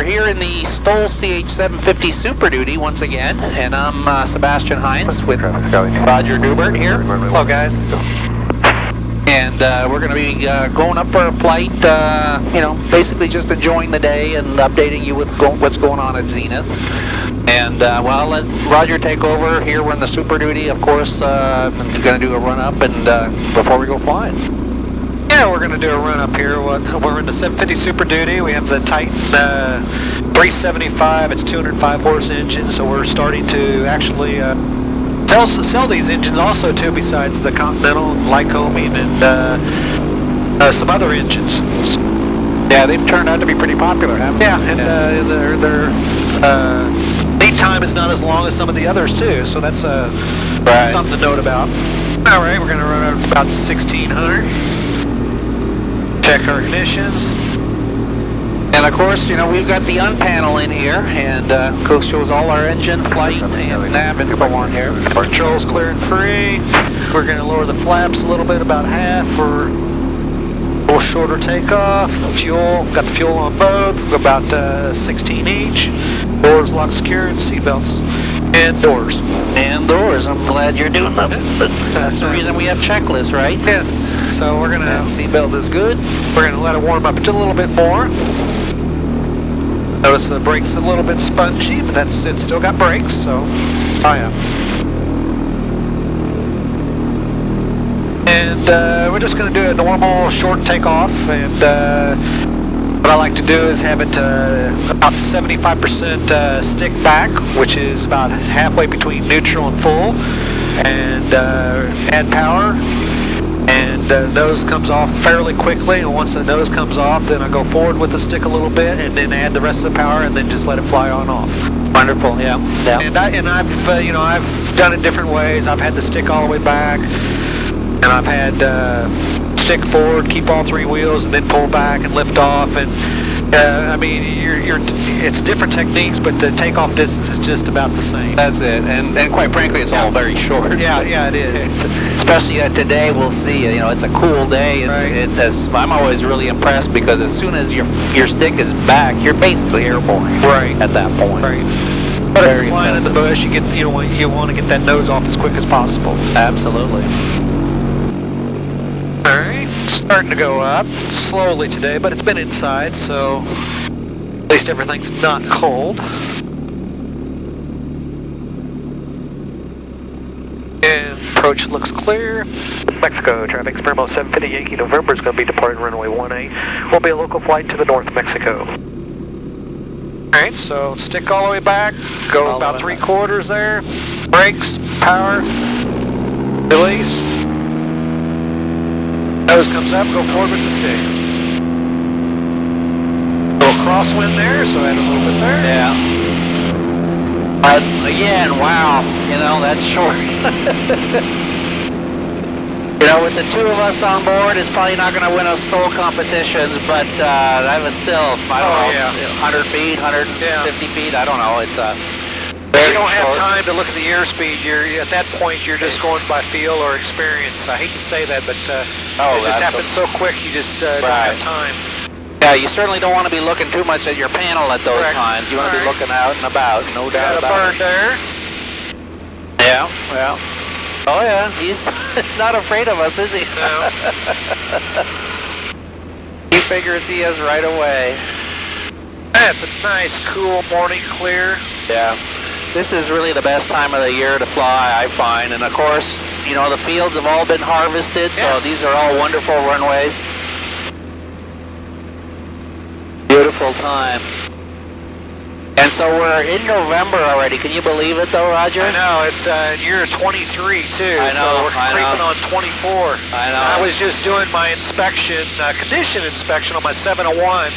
here in the STOL CH 750 Super Duty once again, and I'm Sebastien Heintz with Roger Dubbert here. Hello, guys. And we're going to be going up for a flight, basically just enjoying the day and updating you with what's going on at Zenith. And well, I'll let Roger take over. Here we're in the Super Duty, of course. I'm going to do a run-up and before we go flying. Yeah, we're going to do a run up here. We're in the 750 Super Duty. We have the Titan 375. It's 205 horse engine, so we're starting to actually sell these engines also too, besides the Continental, Lycoming, and some other engines. Yeah, they've turned out to be pretty popular, haven't they? Yeah, and their lead time is not as long as some of the others too, so that's something to note about. All right, we're going to run out about 1600. Check our ignitions. And of course, we've got the unpanel in here, and of course shows all our engine, flight, and nav info on here. Controls clear and free. We're going to lower the flaps a little bit, about half, for a little shorter takeoff. Fuel, got the fuel on both, about 16 each. Doors locked secure, and seatbelts. And doors. And doors. I'm glad you're doing them. But that's the reason we have checklists, right? Yes. So we're gonna. Seatbelt is good. We're gonna let it warm up just a little bit more. Notice the brakes a little bit spongy, but it's still got brakes. So. Oh yeah. And we're just gonna do a normal short takeoff, and what I like to do is have it about 75% stick back, which is about halfway between neutral and full, and add power. And nose comes off fairly quickly, and once the nose comes off, then I go forward with the stick a little bit, and then add the rest of the power, and then just let it fly on off. Wonderful, yeah. And I've I've done it different ways. I've had the stick all the way back, and I've had stick forward, keep all three wheels, and then pull back and lift off. And it's different techniques, but the takeoff distance is just about the same. That's it, and quite frankly, it's all very short. Yeah, it is. Especially today, we'll see. It's a cool day. I'm always really impressed because as soon as your stick is back, you're basically airborne. Right at that point. Right. But if you're flying in the bush, you want to get that nose off as quick as possible. Absolutely. Alright, starting to go up slowly today, but it's been inside, so at least everything's not cold. And approach looks clear. Mexico, traffic Spermo 750 Yankee November is going to be departing runway 18. Will be a local flight to the North Mexico. Alright, so stick all the way back, go about 3/4 there, brakes, power, release. Nose comes up, go forward with the stick. Little crosswind there, so add a little bit there. Yeah. Again, wow, that's short. With the two of us on board, it's probably not going to win us STOL competitions, but that was still, I don't know, 100 feet, 150 feet, I don't know. It's you don't have time to look at the airspeed. At that point, you're just going by feel or experience. I hate to say that, but it just happens so quick, you just don't have time. Yeah, you certainly don't want to be looking too much at your panel at those times. You want to be looking out and about, no doubt about it. Got a bird there. Yeah, well. Oh yeah, he's not afraid of us, is he? No. He figures he is right away. That's a nice, cool morning clear. Yeah. This is really the best time of the year to fly, I find. And of course, the fields have all been harvested, so these are all wonderful runways. Beautiful time. And so we're in November already. Can you believe it though, Roger? I know, it's year 23 too, I know, so we're creeping on 24. I know. I was just doing my inspection, condition inspection on my 701,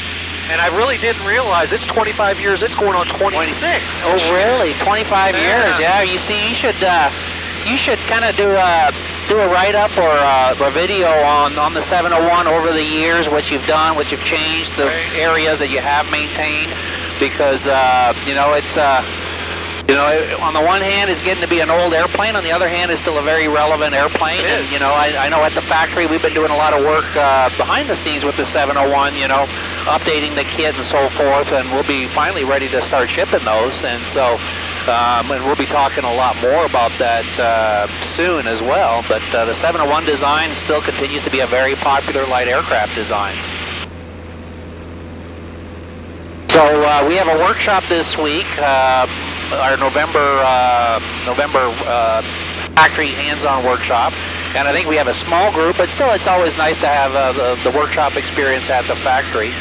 and I really didn't realize it's 25 years, it's going on 26. Oh really? 25 years, yeah. You see, you should kind of do a write-up or a video on the 701 over the years, what you've done, what you've changed, the areas that you have maintained. Because it's on the one hand it's getting to be an old airplane, on the other hand it's still a very relevant airplane. It is. And I know at the factory we've been doing a lot of work behind the scenes with the 701. updating the kit and so forth, and we'll be finally ready to start shipping those. And so, and we'll be talking a lot more about that soon as well. But the 701 design still continues to be a very popular light aircraft design. So we have a workshop this week, our November factory hands-on workshop, and I think we have a small group, but still it's always nice to have the workshop experience at the factory.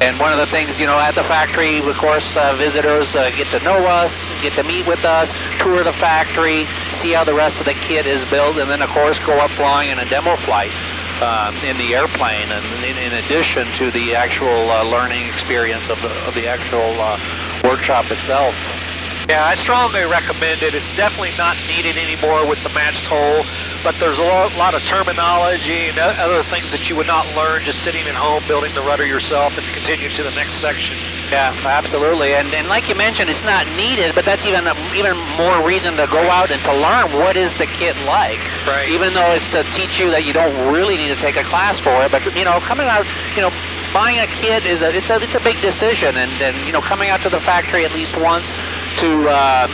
And one of the things, you know, at the factory, of course, visitors get to know us, get to meet with us, tour the factory, see how the rest of the kit is built, and then of course go up flying in a demo flight in the airplane, and in addition to the actual learning experience of the actual workshop itself. Yeah, I strongly recommend it. It's definitely not needed anymore with the matched hole, but there's a lot of terminology and other things that you would not learn just sitting at home building the rudder yourself and continue to the next section. Yeah, absolutely. And like you mentioned, it's not needed, but that's even more reason to go out and to learn what is the kit like. Right. Even though it's to teach you that you don't really need to take a class for it, but you know, coming out, you know, buying a kit is it's a big decision, and you know, coming out to the factory at least once to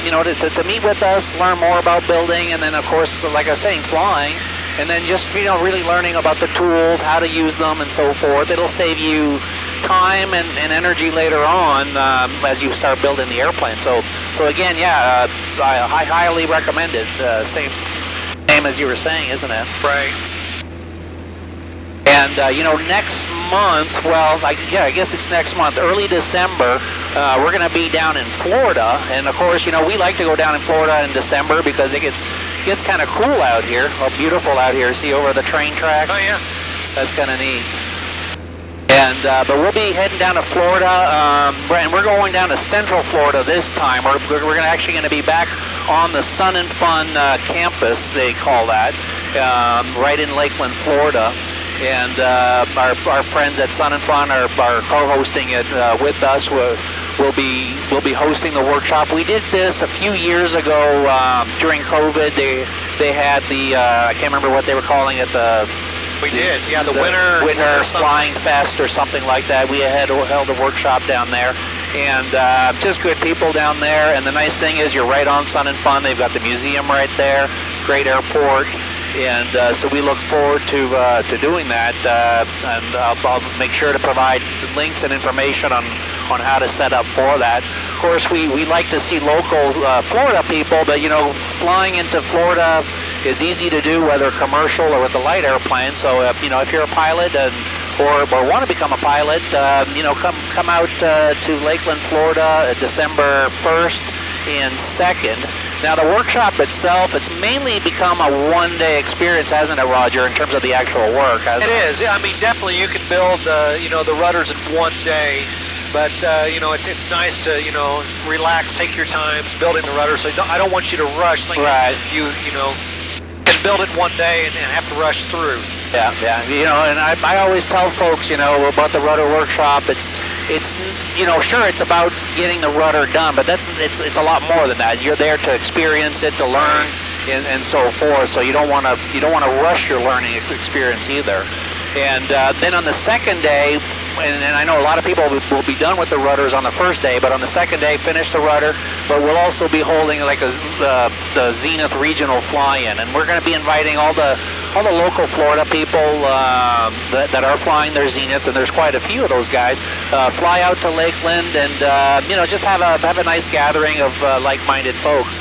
you know, to meet with us, learn more about building, and then of course, like I was saying, flying, and then just, you know, really learning about the tools, how to use them, and so forth. It'll save you time and energy later on as you start building the airplane. So again, yeah, I highly recommend it. Same as you were saying, isn't it? Right. And you know, next month, well, I guess it's next month, early December, we're going to be down in Florida. And of course, you know, we like to go down in Florida in December because it gets kind of cool out here, or beautiful out here. See over the train tracks? Oh yeah, that's kind of neat. And but we'll be heading down to Florida, and we're going down to Central Florida this time. We're actually going to be back on the Sun and Fun campus, they call that, right in Lakeland, Florida. And our friends at Sun and Fun are co-hosting it with us. We'll be hosting the workshop. We did this a few years ago during COVID. They had the I can't remember what they were calling it. We did, yeah, the winter flying fest or something like that. We had held a workshop down there, and just good people down there. And the nice thing is, you're right on Sun and Fun. They've got the museum right there, great airport. And so we look forward to doing that, and I'll make sure to provide links and information on how to set up for that. Of course, we like to see local Florida people, but you know, flying into Florida is easy to do, whether commercial or with a light airplane. So you know, if you're a pilot or want to become a pilot, you know, come out to Lakeland, Florida, December 1st and 2nd. Now, the workshop itself, it's mainly become a one-day experience, hasn't it, Roger, in terms of the actual work? It is. I mean, definitely you can build, you know, the rudders in one day, but, you know, it's nice to, you know, relax, take your time building the rudder. So I don't want you to rush, thinking you know, can build it one day and have to rush through. Yeah, you know, and I always tell folks, you know, about the rudder workshop, it's you know, sure, it's about getting the rudder done, but it's a lot more than that. You're there to experience it, to learn, and so forth. So you don't want to rush your learning experience either. And then on the second day, and I know a lot of people will be done with the rudders on the first day, but on the second day, finish the rudder. But we'll also be holding like the Zenith regional fly-in, and we're going to be inviting all the local Florida people that are flying their Zenith, and there's quite a few of those guys. Fly out to Lakeland and you know, just have a nice gathering of like-minded folks.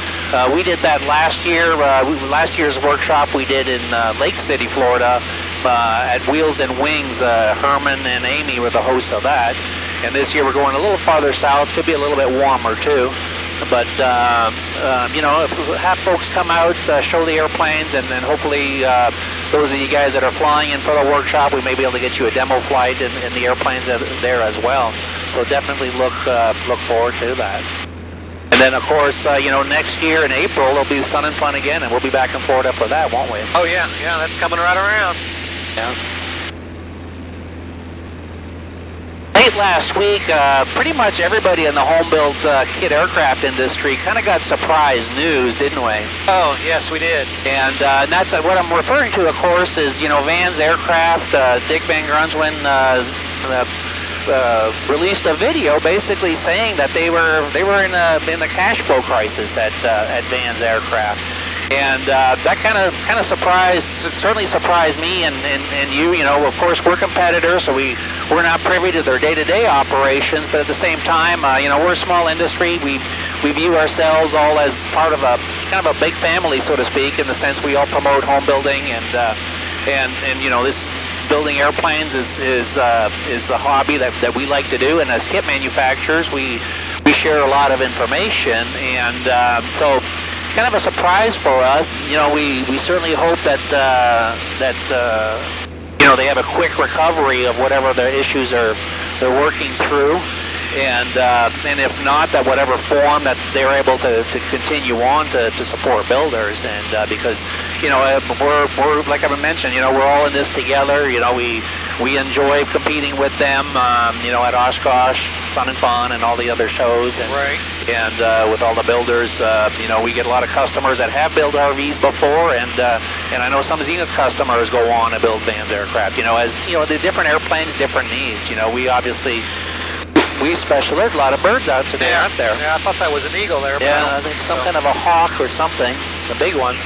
We did that last year. Last year's workshop we did in Lake City, Florida. At Wheels and Wings, Herman and Amy were the hosts of that. And this year we're going a little farther south, could be a little bit warmer too. But, you know, have folks come out, show the airplanes, and then hopefully those of you guys that are flying in for the workshop, we may be able to get you a demo flight in the airplanes there as well. So definitely look forward to that. And then, of course, you know, next year in April, there'll be Sun and Fun again, and we'll be back in Florida for that, won't we? Oh, yeah, that's coming right around. Yeah. Late last week, pretty much everybody in the home-built kit aircraft industry kind of got surprise news, didn't we? Oh, yes, we did. And that's what I'm referring to, of course, is, you know, Van's Aircraft, Dick Van Grunswen, released a video basically saying that they were in a cash flow crisis at Zenith Aircraft. And that kind of certainly surprised me and you. You know, of course, we're competitors, so we're not privy to their day-to-day operations. But at the same time, you know, we're a small industry. We view ourselves all as part of a kind of a big family, so to speak, in the sense we all promote home building and you know, this building airplanes is the hobby that we like to do. And as kit manufacturers, we share a lot of information, and so. Kind of a surprise for us. You know, we certainly hope that you know, they have a quick recovery of whatever the issues they're working through, and if not, that whatever form that they're able to continue on to support builders, and because, you know, we're like I mentioned, you know, we're all in this together. You know, we enjoy competing with them, you know, at Oshkosh, Sun and Fun, and all the other shows, and right. And with all the builders, you know, we get a lot of customers that have built RVs before, and I know some Zenith customers go on to build Zenith aircraft. You know, as you know, the different airplanes, different needs. You know, we obviously specialize. A lot of birds out today, aren't there? Yeah, I thought that was an eagle there. Yeah, I think some kind of a hawk or something, a big one.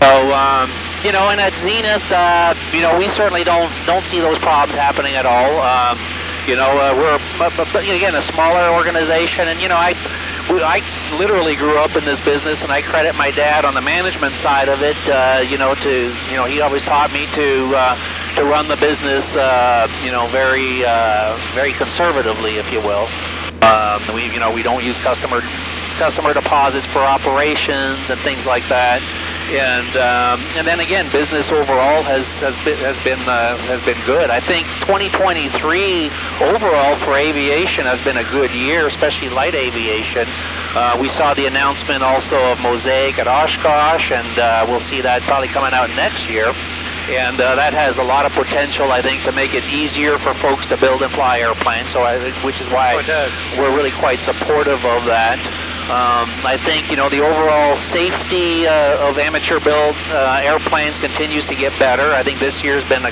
So, you know, and at Zenith, you know, we certainly don't see those problems happening at all. You know, we're again a smaller organization, and you know, I literally grew up in this business, and I credit my dad on the management side of it. You know, he always taught me to run the business, you know, very conservatively, if you will. We don't use customer deposits for operations and things like that. And then again, business overall has been good. I think 2023 overall for aviation has been a good year, especially light aviation. We saw the announcement also of Mosaic at Oshkosh, and we'll see that probably coming out next year. And that has a lot of potential, I think, to make it easier for folks to build and fly airplanes. So, which is why we're really quite supportive of that. I think, you know, the overall safety of amateur build airplanes continues to get better. I think this year's been a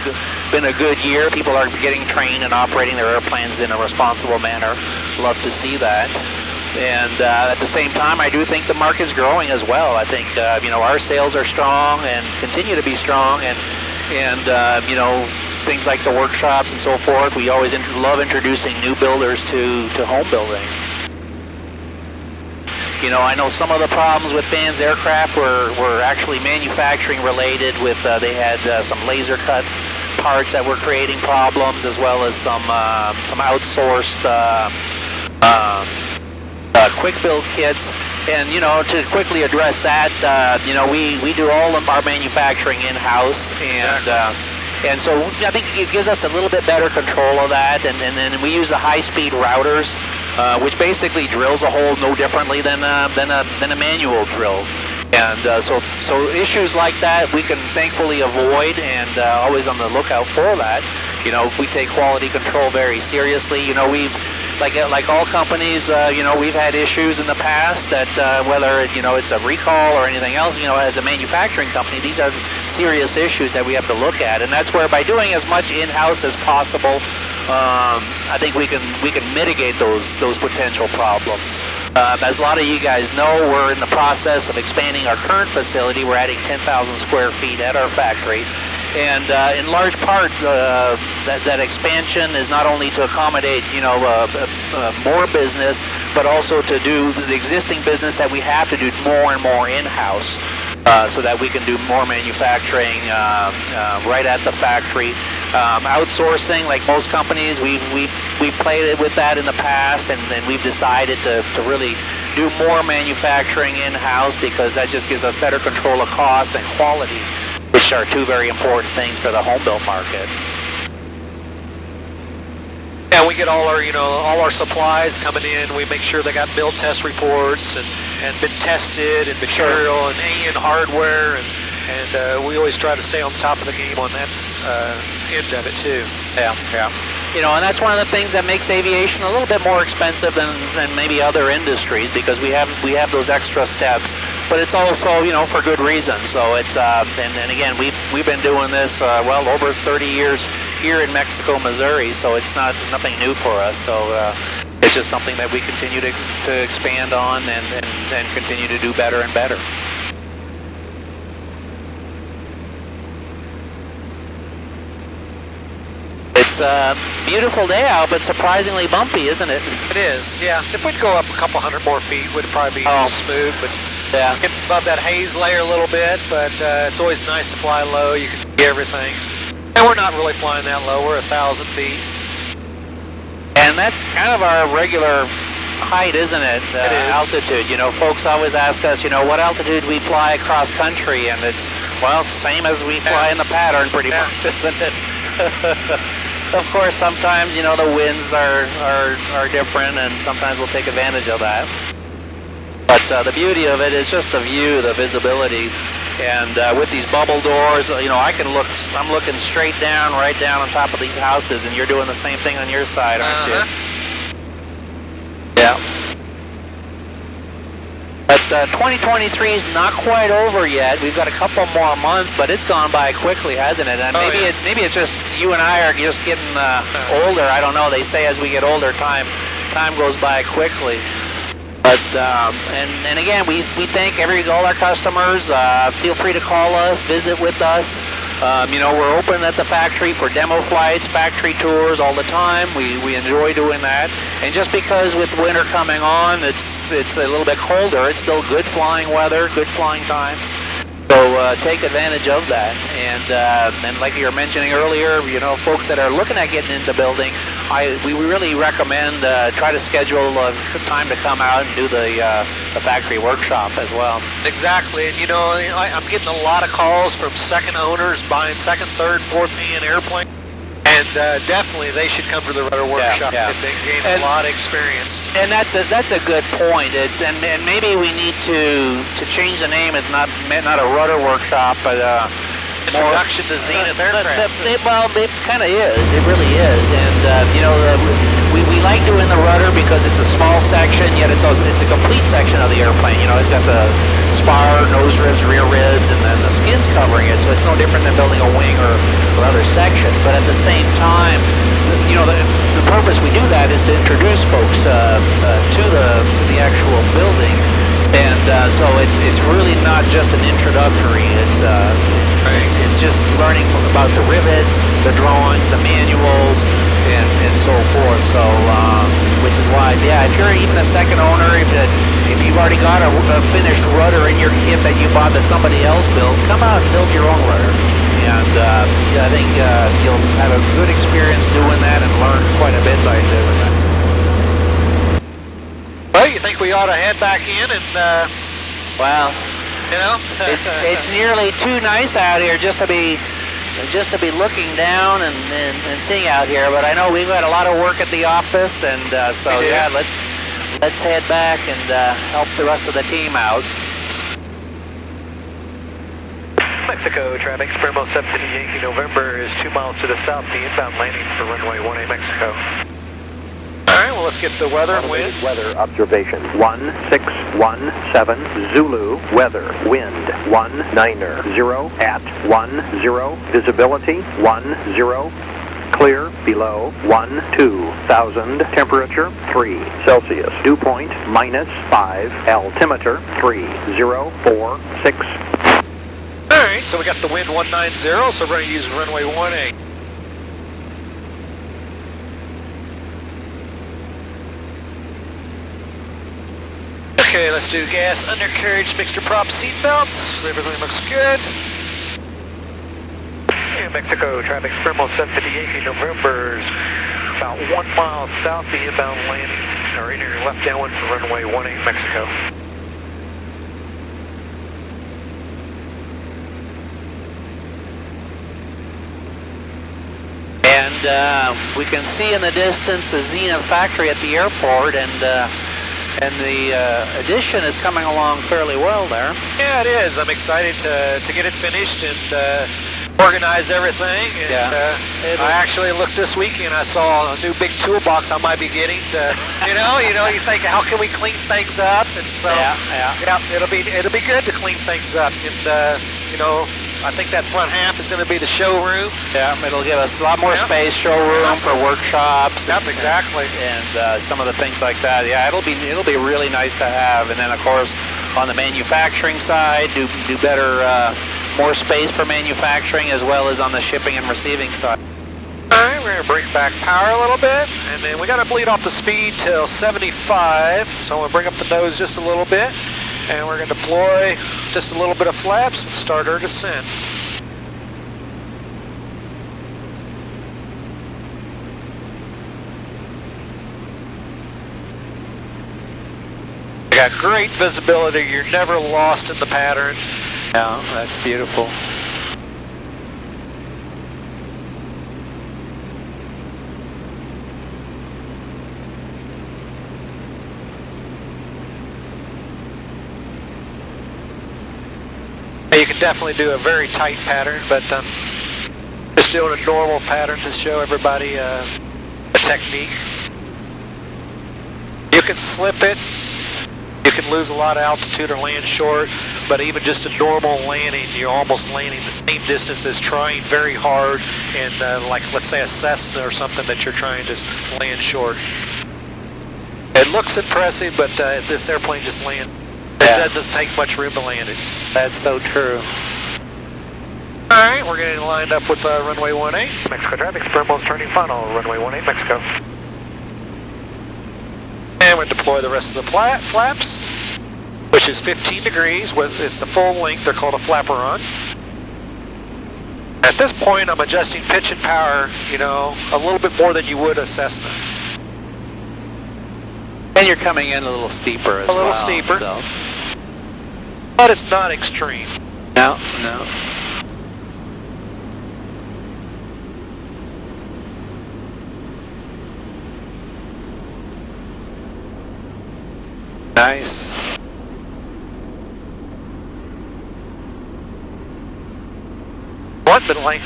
good year. People are getting trained and operating their airplanes in a responsible manner. Love to see that. And at the same time, I do think the market's growing as well. I think you know, our sales are strong and continue to be strong, and you know, things like the workshops and so forth. We always love introducing new builders to home building. You know, I know some of the problems with Zenith aircraft were actually manufacturing related. With they had some laser cut parts that were creating problems, as well as some outsourced quick build kits. And you know, to quickly address that, you know, we do all of our manufacturing in-house, and so I think it gives us a little bit better control of that. And then we use the high-speed routers, which basically drills a hole no differently than a manual drill. And so issues like that we can thankfully avoid, and always on the lookout for that. You know, we take quality control very seriously. You know, we've like all companies, you know, we've had issues in the past that whether you know, it's a recall or anything else. You know, as a manufacturing company, these are serious issues that we have to look at, and that's where by doing as much in-house as possible, I think we can mitigate those potential problems. As a lot of you guys know, we're in the process of expanding our current facility. We're adding 10,000 square feet at our factory. And in large part, that expansion is not only to accommodate, you know, more business, but also to do the existing business that we have to do more and more in-house, so that we can do more manufacturing right at the factory. Outsourcing, like most companies, we've played with that in the past, and we've decided to really do more manufacturing in-house, because that just gives us better control of cost and quality, which are two very important things for the home built market. Yeah, we get all our supplies coming in. We make sure they got build test reports and been tested, and material and hardware, and we always try to stay on top of the game on that end of it too. Yeah. You know, and that's one of the things that makes aviation a little bit more expensive than maybe other industries, because we have those extra steps. But it's also, you know, for good reason. So it's and again, we've been doing this well over 30 years here in Mexico, Missouri, so it's nothing new for us. So it's just something that we continue to expand on and continue to do better and better. It's a beautiful day out, but surprisingly bumpy, isn't it? It is, yeah. If we'd go up a couple hundred more feet, it would probably be smooth, but yeah, get above that haze layer a little bit, but it's always nice to fly low. You can see everything. And we're not really flying that low. We're 1,000 feet. And that's kind of our regular height, isn't it? It is. Altitude. You know, folks always ask us, you know, what altitude we fly across country, and it's, well, it's the same as we fly in the pattern pretty much, isn't it? Of course, sometimes, you know, the winds are different, and sometimes we'll take advantage of that. But the beauty of it is just the view, the visibility, and with these bubble doors, you know, I'm looking straight down, right down on top of these houses, and you're doing the same thing on your side, aren't you? Yeah. But 2023 is not quite over yet. We've got a couple more months, but it's gone by quickly, hasn't it? And maybe it's just you and I are just getting older. I don't know. They say as we get older, time goes by quickly. But and again, we thank all our customers. Feel free to call us, visit with us. You know, we're open at the factory for demo flights, factory tours all the time. We enjoy doing that. And just because with winter coming on, it's a little bit colder, it's still good flying weather, good flying times. So take advantage of that. And like you were mentioning earlier, you know, folks that are looking at getting into building, we really recommend try to schedule time to come out and do the factory workshop as well. Exactly, and you know, I'm getting a lot of calls from second owners buying second, third, fourth hand airplanes, and definitely they should come to the rudder workshop. Yeah. They gain a lot of experience. And that's a good point. And maybe we need to change the name. It's not a rudder workshop, but introduction to Zenith Aircraft. Well, it kind of is. It really is. And you know, we like doing the rudder because it's a small section, yet it's a complete section of the airplane. You know, it's got the spar, nose ribs, rear ribs, and then the skin's covering it. So it's no different than building a wing or other section. But at the same time, you know, the purpose we do that is to introduce folks to the actual building. And so it's really not just an introductory. It's just learning about the rivets, the drawings, the manuals, and so forth. So which is why, yeah, if you're even a second owner, if you've already got a finished rudder in your kit that you bought that somebody else built, come out and build your own rudder. And I think you'll have a good experience doing that and learn quite a bit by doing that. Well, you think we ought to head back in and, well, you know, it's nearly too nice out here just to be looking down and seeing out here. But I know we've got a lot of work at the office, and so yeah, let's head back and help the rest of the team out. Mexico traffic, Springville 750 Yankee November is 2 miles to the south, the inbound landing for runway 18 Mexico. Alright, well let's get the weather and wind. Weather observation 1617 Zulu, weather, wind 190 at 10, visibility 10, clear below 12,000, temperature 3 Celsius, dew point -5, altimeter 3046. Alright, so we got the wind 190, so we're going to use runway 18. Okay, let's do gas, undercarriage, mixture prop, seat belts. Everything looks good. And Mexico traffic, Springville 750 Yankee November is about 1 mile south, the inbound landing, or enter your left downwind for runway 18 Mexico. And we can see in the distance the Zenith factory at the airport, and the addition is coming along fairly well there. Yeah, it is. I'm excited to get it finished and organize everything. And, I actually looked this weekend. I saw a new big toolbox I might be getting. You think, how can we clean things up? And so, it'll be good to clean things up. And I think that front half is going to be the showroom. Yeah, it'll give us a lot more Yep. space, showroom for workshops. Yep, exactly. And some of the things like that. Yeah, it'll be really nice to have. And then of course on the manufacturing side, do better, more space for manufacturing as well as on the shipping and receiving side. Alright, we're going to bring back power a little bit, and then we got to bleed off the speed till 75, so we'll bring up the nose just a little bit, and we're going to deploy just a little bit of flaps and start our descent. You got great visibility, you're never lost in the pattern. Yeah, that's beautiful. You can definitely do a very tight pattern, but just doing a normal pattern to show everybody a technique. You can slip it, you can lose a lot of altitude or land short, but even just a normal landing, you're almost landing the same distance as trying very hard in like let's say a Cessna or something that you're trying to land short. It looks impressive, but this airplane just lands. Yeah. It doesn't take much room to land it. That's so true. Alright, we're getting lined up with runway 18. Mexico traffic, Spurmo's turning final, runway 18, Mexico. And we'll deploy the rest of the flaps, which is 15 degrees. It's the full length, they're called a flaperon. At this point, I'm adjusting pitch and power, you know, a little bit more than you would a Cessna. And you're coming in a little steeper as well. A little steeper. So. But it's not extreme. No, no. Nice. What the like?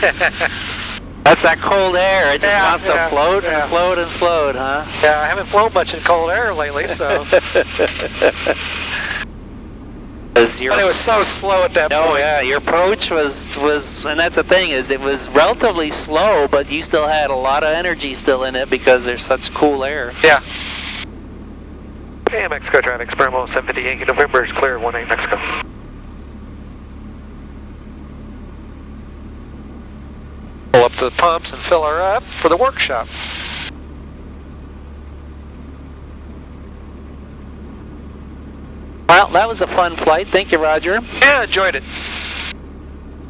That's that cold air. It just wants to float yeah. and float and float, huh? Yeah, I haven't flown much in cold air lately, so. But it was so slow at that point. Oh yeah, your approach was, and that's the thing is, it was relatively slow, but you still had a lot of energy still in it because there's such cool air. Yeah. Okay, Mexico traffic, Spurmo 750 Yankee November is clear, 18 Mexico. Pull up to the pumps and fill her up for the workshop. Well, that was a fun flight. Thank you, Roger. Yeah, enjoyed it.